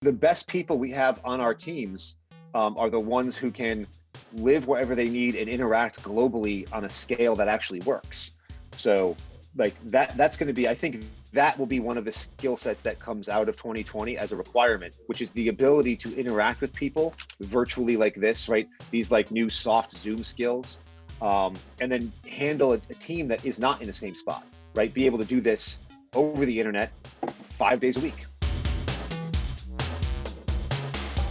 The best people we have on our teams are the ones who can live wherever they need and interact globally on a scale that actually works. So like that's going to be, I think that will be one of the skill sets that comes out of 2020 as a requirement, which is the ability to interact with people virtually like this, right? These like new soft Zoom skills, and then handle a team that is not in the same spot, right? Be able to do this over the internet 5 days a week.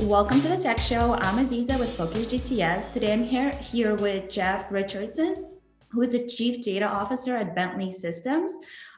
Welcome to the Tech Show. I'm Aziza with Focus GTS. Today I'm here with Jeff Richardson, who is the Chief Data Officer at Bentley Systems.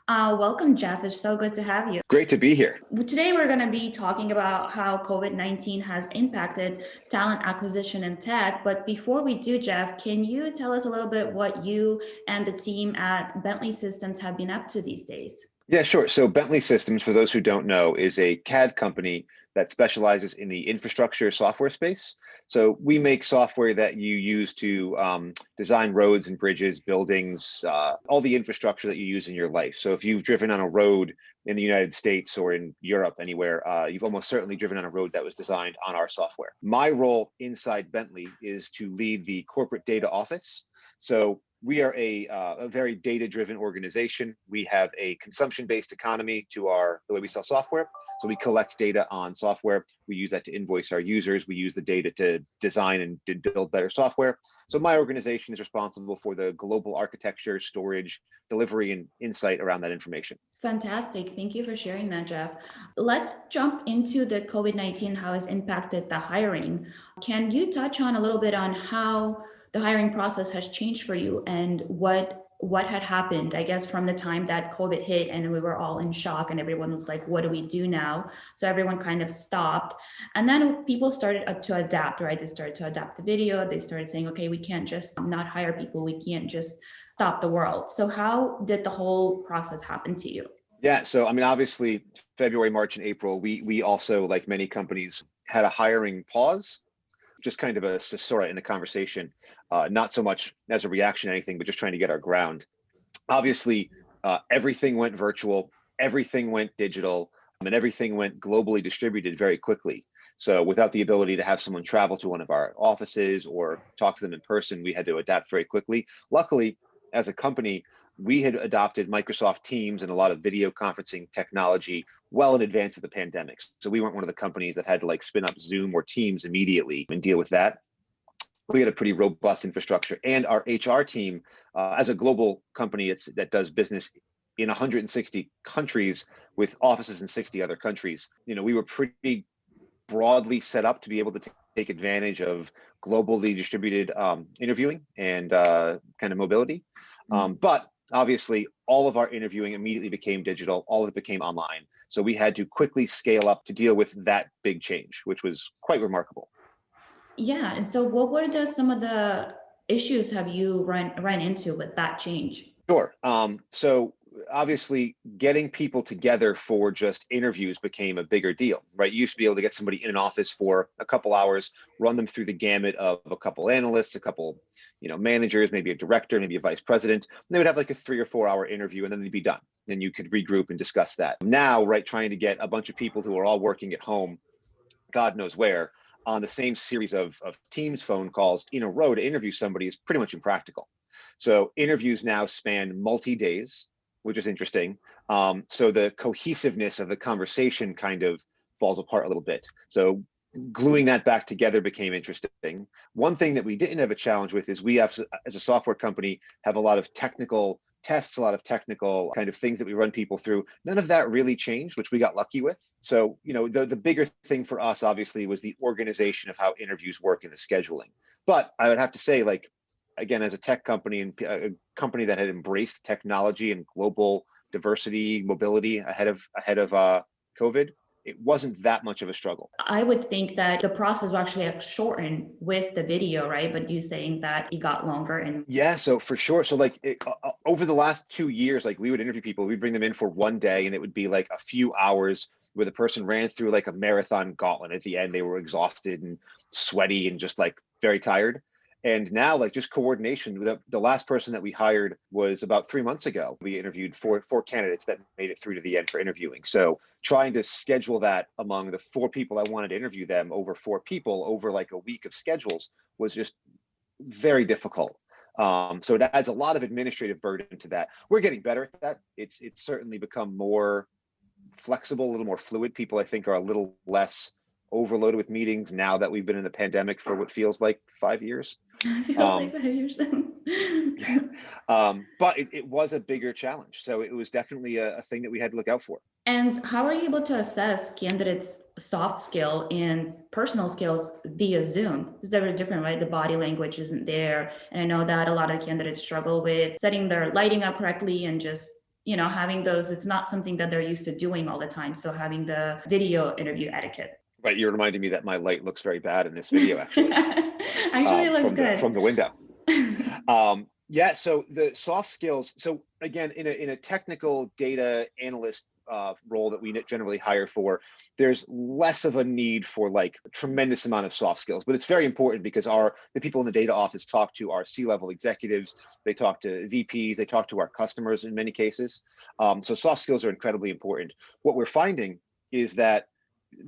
Welcome, Jeff. It's so good to have you. Great to be here. Today we're going to be talking about how COVID-19 has impacted talent acquisition in tech. But before we do, Jeff, can you tell us a little bit what you and the team at Bentley Systems have been up to these days? Yeah, sure. So Bentley Systems, for those who don't know, is a CAD company that specializes in the infrastructure software space. So we make software that you use to design roads and bridges, buildings, all the infrastructure that you use in your life. So if you've driven on a road in the United States or in Europe, anywhere, you've almost certainly driven on a road that was designed on our software. My role inside Bentley is to lead the corporate data office. So we are a very data-driven organization. We have a consumption-based economy to the way we sell software. So we collect data on software. We use that to invoice our users. We use the data to design and build better software. So my organization is responsible for the global architecture, storage, delivery, and insight around that information. Fantastic. Thank you for sharing that, Jeff. Let's jump into the COVID-19, how it's impacted the hiring. Can you touch on a little bit on how the hiring process has changed for you and what had happened, I guess, from the time that COVID hit and we were all in shock and everyone was like, what do we do now? So everyone kind of stopped. And then people started to adapt, right? They started to adapt the video. They started saying, okay, we can't just not hire people. We can't just stop the world. So how did the whole process happen to you? Yeah, so I mean, obviously, February, March, and April, we also, like many companies, had a hiring pause, just kind of a caesura in the conversation, not so much as a reaction to anything, but just trying to get our ground. Obviously, everything went virtual, everything went digital, and everything went globally distributed very quickly. So without the ability to have someone travel to one of our offices or talk to them in person, we had to adapt very quickly. Luckily, as a company, we had adopted Microsoft Teams and a lot of video conferencing technology well in advance of the pandemic. So we weren't one of the companies that had to like spin up Zoom or Teams immediately and deal with that. We had a pretty robust infrastructure, and our HR team, as a global company that does business in 160 countries with offices in 60 other countries, we were pretty broadly set up to be able to take advantage of globally distributed interviewing and kind of mobility. But obviously, all of our interviewing immediately became digital. All of it became online. So we had to quickly scale up to deal with that big change, which was quite remarkable. Yeah. And so what were some of the issues have you run into with that change? Sure. So obviously, getting people together for just interviews became a bigger deal, right? You used to be able to get somebody in an office for a couple hours, run them through the gamut of a couple analysts, a couple, managers, maybe a director, maybe a vice president. And they would have like a 3 or 4 hour interview, and then they'd be done. And you could regroup and discuss that. Now, right, trying to get a bunch of people who are all working at home, God knows where, on the same series of Teams phone calls in a row to interview somebody is pretty much impractical. So interviews now span multi-days, which is interesting. So the cohesiveness of the conversation kind of falls apart a little bit. So gluing that back together became interesting. One thing that we didn't have a challenge with is we have, as a software company, have a lot of technical tests, a lot of technical kind of things that we run people through. None of that really changed, which we got lucky with. So, the bigger thing for us, obviously, was the organization of how interviews work and the scheduling. But I would have to say, like, again, as a tech company and a company that had embraced technology and global diversity, mobility ahead of COVID, it wasn't that much of a struggle. I would think that the process will actually shorten with the video, right? But you saying that it got longer and Yeah, so for sure. So like over the last 2 years, like we would interview people, we'd bring them in for one day and it would be like a few hours where the person ran through like a marathon gauntlet. At the end, they were exhausted and sweaty and just like very tired. And now, like, just coordination. The last person that we hired was about 3 months ago. We interviewed four candidates that made it through to the end for interviewing. So trying to schedule that among the 4 people I wanted to interview them over 4 people over like a week of schedules was just very difficult. So it adds a lot of administrative burden to that. We're getting better at that. It's certainly become more flexible, a little more fluid. People, I think, are a little less overloaded with meetings now that we've been in the pandemic for what feels like 5 years. Feels like 5 years. Yeah. But it was a bigger challenge. So it was definitely a thing that we had to look out for. And how are you able to assess candidates' soft skill and personal skills via Zoom? It's very different, right? The body language isn't there. And I know that a lot of candidates struggle with setting their lighting up correctly and just, having those, it's not something that they're used to doing all the time. So having the video interview etiquette. Right. You're reminding me that my light looks very bad in this video, actually, Actually, it looks good. from the window. Yeah. So the soft skills. So again, in a technical data analyst role that we generally hire for, there's less of a need for like a tremendous amount of soft skills, but it's very important because the people in the data office talk to our C-level executives, they talk to VPs, they talk to our customers in many cases. So soft skills are incredibly important. What we're finding is that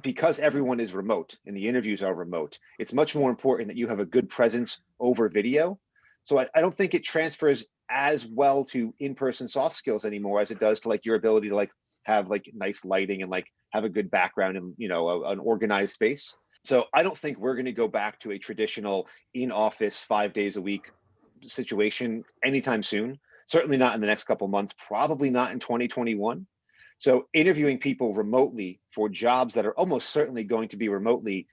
because everyone is remote and the interviews are remote, it's much more important that you have a good presence over video. So I don't think it transfers as well to in-person soft skills anymore as it does to like your ability to like have like nice lighting and like have a good background and an organized space. So I don't think we're going to go back to a traditional in-office 5 days a week situation anytime soon. Certainly not in the next couple of months, probably not in 2021. So interviewing people remotely for jobs that are almost certainly going to be remotely,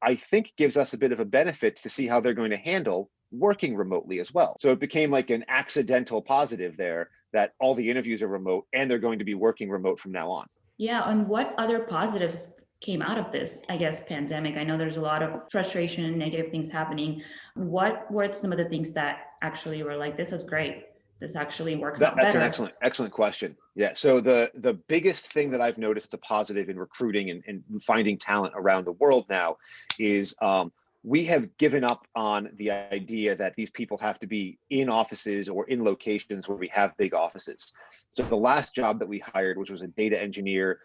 I think gives us a bit of a benefit to see how they're going to handle working remotely as well. So it became like an accidental positive there that all the interviews are remote and they're going to be working remote from now on. Yeah, and what other positives came out of this, I guess, pandemic? I know there's a lot of frustration and negative things happening. What were some of the things that actually were like, this is great, this actually works out That's better? an excellent question. Yeah. So the biggest thing that I've noticed a positive in recruiting and finding talent around the world now is we have given up on the idea that these people have to be in offices or in locations where we have big offices. So the last job that we hired, which was a data engineer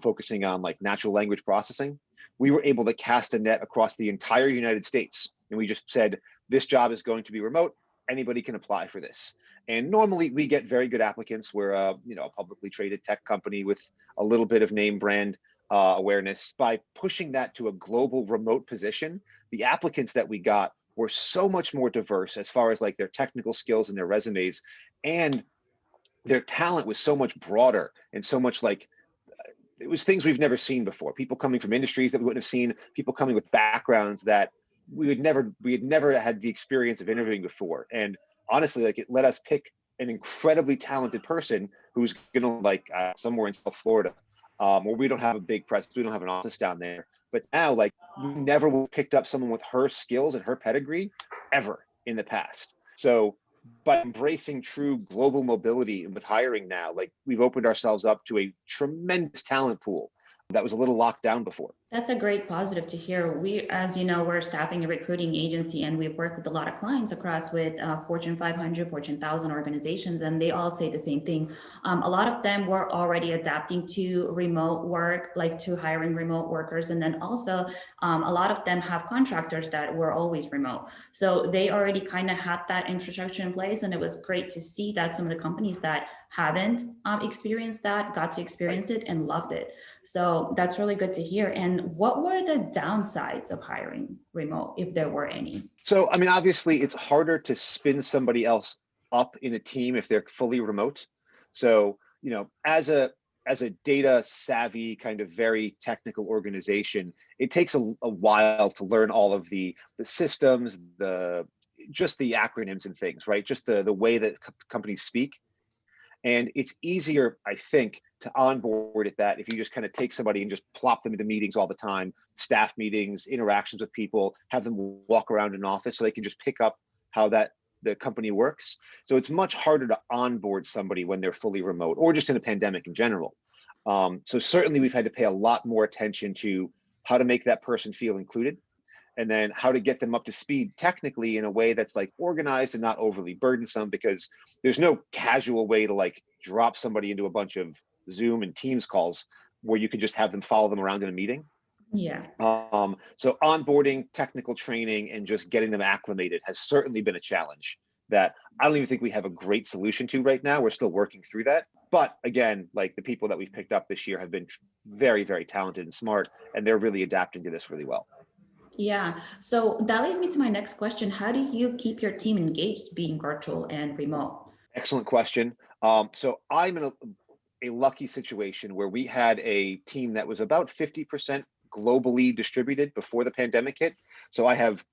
focusing on like natural language processing, we were able to cast a net across the entire United States. And we just said, this job is going to be remote. Anybody can apply for this. And normally we get very good applicants. We're a publicly traded tech company with a little bit of name brand awareness. By pushing that to a global remote position, the applicants that we got were so much more diverse as far as like their technical skills and their resumes, and their talent was so much broader and so much like it was things we've never seen before. People coming from industries that we wouldn't have seen, people coming with backgrounds that we had never had the experience of interviewing before. And honestly, like it let us pick an incredibly talented person who's gonna like somewhere in South Florida, where we don't have a big presence, we don't have an office down there. But now, like we never would have picked up someone with her skills and her pedigree ever in the past. So by embracing true global mobility and with hiring now, like we've opened ourselves up to a tremendous talent pool that was a little locked down before. That's a great positive to hear. We, as you know, we're a staffing and recruiting agency, and we've worked with a lot of clients across with Fortune 500, Fortune 1000 organizations, and they all say the same thing. A lot of them were already adapting to remote work, like to hiring remote workers. And then also a lot of them have contractors that were always remote. So they already kind of had that infrastructure in place. And it was great to see that some of the companies that haven't experienced that got to experience it and loved it. So that's really good to hear. And what were the downsides of hiring remote, if there were any? So, I mean, obviously, it's harder to spin somebody else up in a team if they're fully remote. So, as a data savvy kind of very technical organization, it takes a while to learn all of the systems, just the acronyms and things, right? Just the way that companies speak. And it's easier, I think, to onboard at that if you just kind of take somebody and just plop them into meetings all the time, staff meetings, interactions with people, have them walk around an office so they can just pick up how the company works. So it's much harder to onboard somebody when they're fully remote or just in a pandemic in general. So certainly we've had to pay a lot more attention to how to make that person feel included. and then how to get them up to speed technically in a way that's like organized and not overly burdensome, because there's no casual way to like drop somebody into a bunch of Zoom and Teams calls where you could just have them follow them around in a meeting. Yeah. So onboarding, technical training, and just getting them acclimated has certainly been a challenge that I don't even think we have a great solution to right now. We're still working through that. But again, like the people that we've picked up this year have been very, very talented and smart, and they're really adapting to this really well. Yeah. So that leads me to my next question. How do you keep your team engaged being virtual and remote? Excellent question. So I'm in a lucky situation where we had a team that was about 50% globally distributed before the pandemic hit. So I have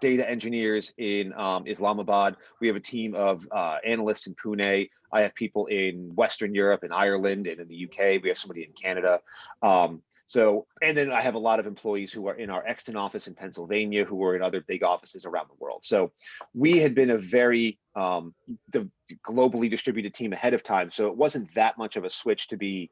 data engineers in Islamabad. We have a team of analysts in Pune. I have people in Western Europe and Ireland and in the UK. We have somebody in Canada. And then I have a lot of employees who are in our Exton office in Pennsylvania, who are in other big offices around the world. So we had been a very globally distributed team ahead of time. So it wasn't that much of a switch to be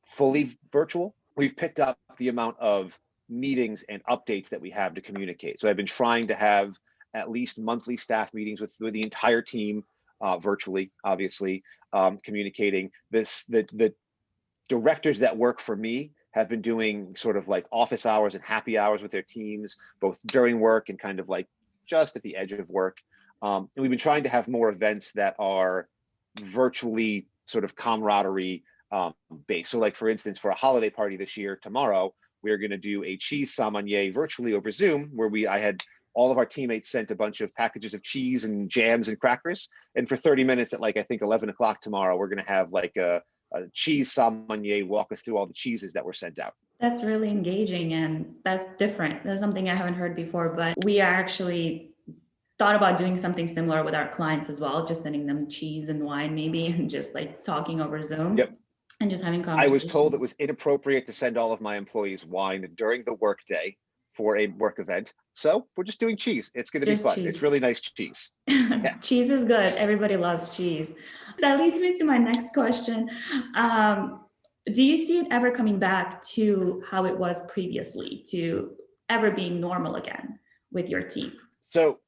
fully virtual. We've picked up the amount of meetings and updates that we have to communicate. So I've been trying to have at least monthly staff meetings with the entire team, virtually, obviously, communicating this. The directors that work for me have been doing sort of like office hours and happy hours with their teams, both during work and kind of like just at the edge of work. And we've been trying to have more events that are virtually sort of camaraderie based. So like, for instance, for a holiday party this year, tomorrow, we're going to do a cheese sommelier virtually over Zoom, where I had all of our teammates sent a bunch of packages of cheese and jams and crackers. And for 30 minutes at like, I think 11 o'clock tomorrow, we're going to have like a cheese sommelier walk us through all the cheeses that were sent out. That's really engaging and that's different. That's something I haven't heard before, but we actually thought about doing something similar with our clients as well, just sending them cheese and wine maybe, and just like talking over Zoom. Yep. And just having I was told it conversations. was inappropriate to send all of my employees wine during the workday for a work event. So we're just doing cheese. It's going to be Just fun. cheese. It's really nice cheese. Yeah. Cheese is good. Everybody loves cheese. That leads me to my next question. Do you see it ever coming back to how it was previously, to ever being normal again with your team? So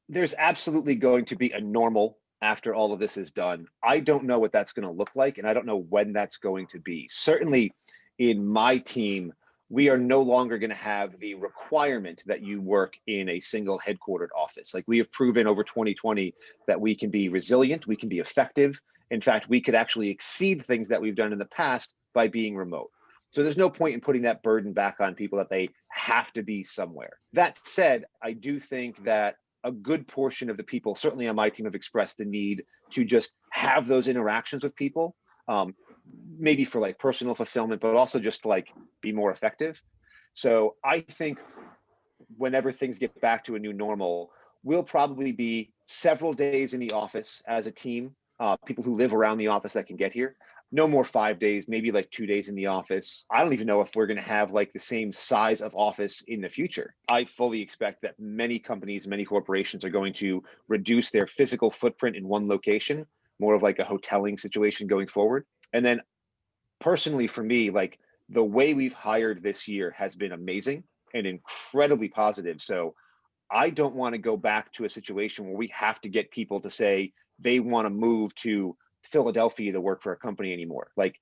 there's absolutely going to be a normal after all of this is done. I don't know what that's going to look like, and I don't know when that's going to be. Certainly in my team, we are no longer going to have the requirement that you work in a single headquartered office. Like, we have proven over 2020 that we can be resilient, we can be effective. In fact, we could actually exceed things that we've done in the past by being remote. So there's no point in putting that burden back on people that they have to be somewhere. That said, I do think that a good portion of the people, certainly on my team, have expressed the need to just have those interactions with people, maybe for like personal fulfillment, but also just to like be more effective. So I think whenever things get back to a new normal, we'll probably be several days in the office as a team, people who live around the office that can get here. No more 5 days, maybe like 2 days in the office. I don't even know if we're going to have like the same size of office in the future. I fully expect that many companies, many corporations are going to reduce their physical footprint in one location, more of like a hoteling situation going forward. And then personally for me, like, the way we've hired this year has been amazing and incredibly positive. So I don't want to go back to a situation where we have to get people to say they want to move to Philadelphia to work for a company anymore. Like,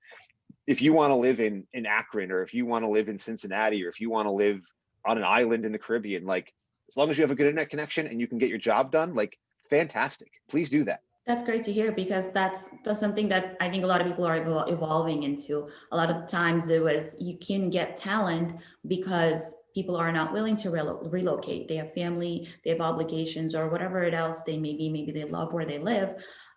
if you want to live in Akron, or if you want to live in Cincinnati, or if you want to live on an island in the Caribbean, like, as long as you have a good internet connection and you can get your job done, like, fantastic. Please do that. That's great to hear, because that's something that I think a lot of people are evolving into. A lot of the times it was, you can get talent because people are not willing to relocate. They have family, they have obligations, or whatever it else they may be. Maybe they love where they live.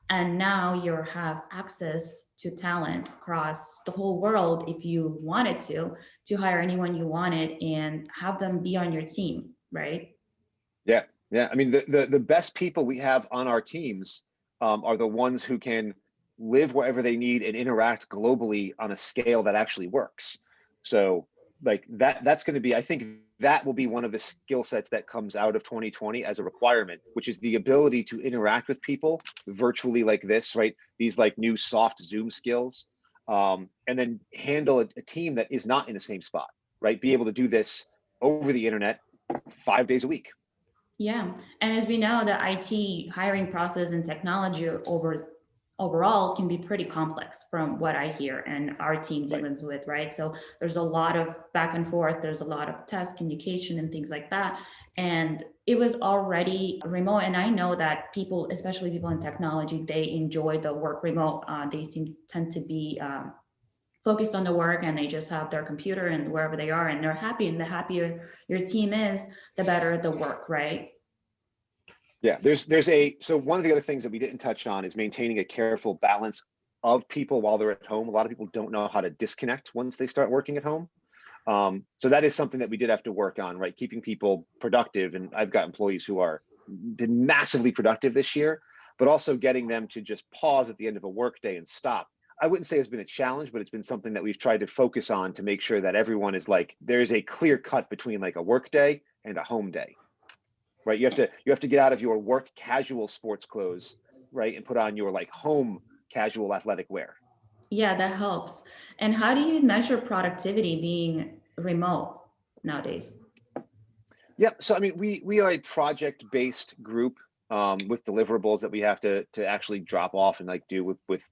And now you have access to talent across the whole world if you wanted to hire anyone you wanted and have them be on your team, right? Yeah. Yeah. I mean, the best people we have on our teams are the ones who can live wherever they need and interact globally on a scale that actually works. So like that's going to be, I think that will be one of the skill sets that comes out of 2020 as a requirement, which is the ability to interact with people virtually like this, right? These like new soft Zoom skills, and then handle a team that is not in the same spot, right? Be able to do this over the internet 5 days a week. Yeah. And as we know, the IT hiring process and technology overall can be pretty complex from what I hear and our team Right. deals with, right? So there's a lot of back and forth, there's a lot of test communication and things like that. And it was already remote. And I know that people, especially people in technology, they enjoy the work remote. They tend to be focused on the work and they just have their computer and wherever they are and they're happy. And the happier your team is, the better the work, right? Yeah, so one of the other things that we didn't touch on is maintaining a careful balance of people while they're at home. A lot of people don't know how to disconnect once they start working at home. So that is something that we did have to work on, right? Keeping people productive. And I've got employees who are been massively productive this year, but also getting them to just pause at the end of a work day and stop. I wouldn't say it's been a challenge, but it's been something that we've tried to focus on to make sure that everyone is like, there's a clear cut between like a work day and a home day, right? You have to get out of your work casual sports clothes, right? And put on your like home casual athletic wear. Yeah, that helps. And how do you measure productivity being remote nowadays? Yeah, so I mean, we are a project-based group with deliverables that we have to actually drop off and like do with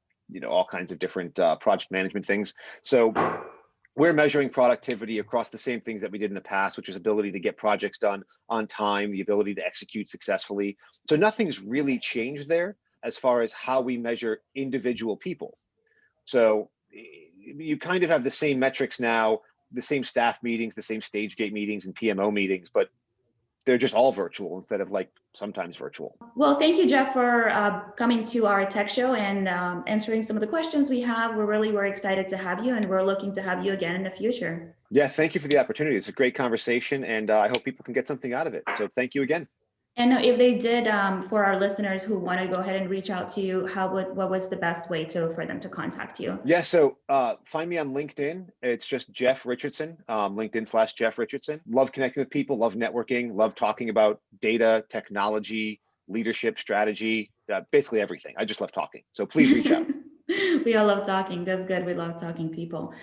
all kinds of different project management things. So we're measuring productivity across the same things that we did in the past, which is ability to get projects done on time, the ability to execute successfully. So nothing's really changed there as far as how we measure individual people. So you kind of have the same metrics now, the same staff meetings, the same stage gate meetings and PMO meetings, but they're just all virtual instead of like sometimes virtual. Well, thank you, Jeff, for coming to our tech show and answering some of the questions we have. We're excited to have you, and we're looking to have you again in the future. Yeah, thank you for the opportunity. It's a great conversation, and I hope people can get something out of it. So thank you again. And if they did, for our listeners who want to go ahead and reach out to you, what was the best way for them to contact you? Yeah, so find me on LinkedIn. It's just Jeff Richardson, LinkedIn/Jeff Richardson. Love connecting with people, love networking, love talking about data, technology, leadership, strategy, basically everything. I just love talking. So please reach out. We all love talking. That's good. We love talking people.